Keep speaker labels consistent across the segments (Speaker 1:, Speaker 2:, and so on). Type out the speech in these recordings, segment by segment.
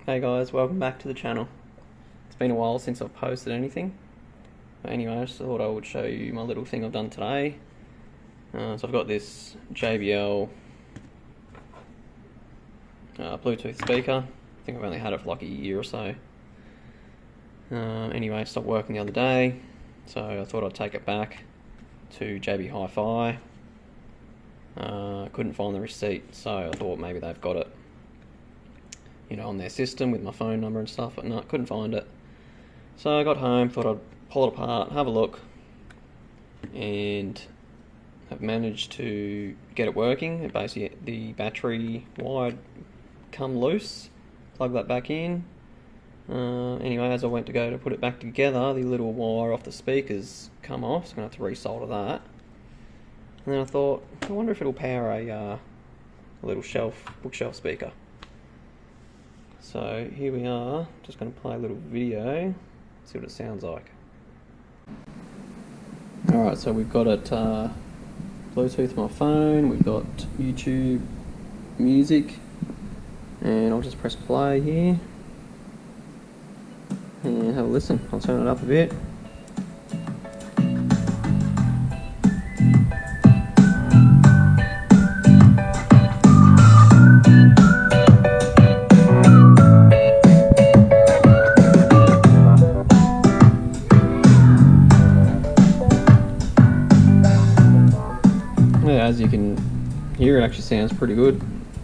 Speaker 1: Hey guys, welcome back to the channel. It's been a while since I've posted anything. But anyway, I just thought I would show you my little thing I've done today. So I've got this JBL Bluetooth speaker. I think I've only had it for like a year or so. Anyway, it stopped working the other day, so I thought I'd take it back to JB Hi-Fi. Couldn't find the receipt, so I thought maybe they've got it, you know, on their system with my phone number and stuff, but no, couldn't find it. So I got home, thought I'd pull it apart, have a look, and have managed to get it working. Basically, the battery wire come loose, plug that back in. Anyway, as I went to go to put it back together, the little wire off the speakers come off, so I'm going to have to resolder that. And then I thought, I wonder if it'll power a little bookshelf speaker. So here we are, just going to play a little video, see what it sounds like. Alright, so we've got it Bluetooth my phone, we've got YouTube music, and I'll just press play here and have a listen. I'll turn it up a bit. As you can hear, it actually sounds pretty good.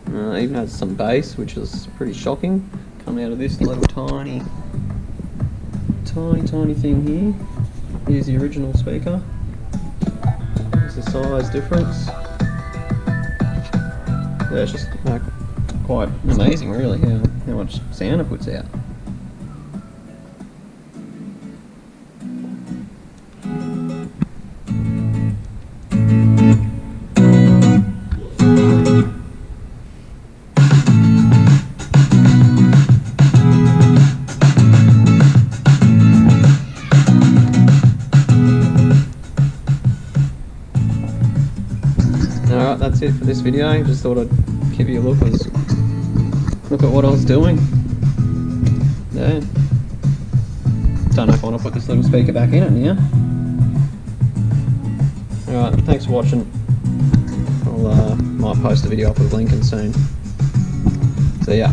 Speaker 1: Even has some bass, which is pretty shocking, coming out of this little tiny thing here. Here's the original speaker. There's the size difference. Yeah, it's just quite amazing, really, how much sound it puts out. Alright, that's it for this video. Just thought I'd give you a look at what I was doing. Yeah. Don't know if I want to put this little speaker back in it now. Alright, thanks for watching. I'll might post a video up with a link in soon. See ya.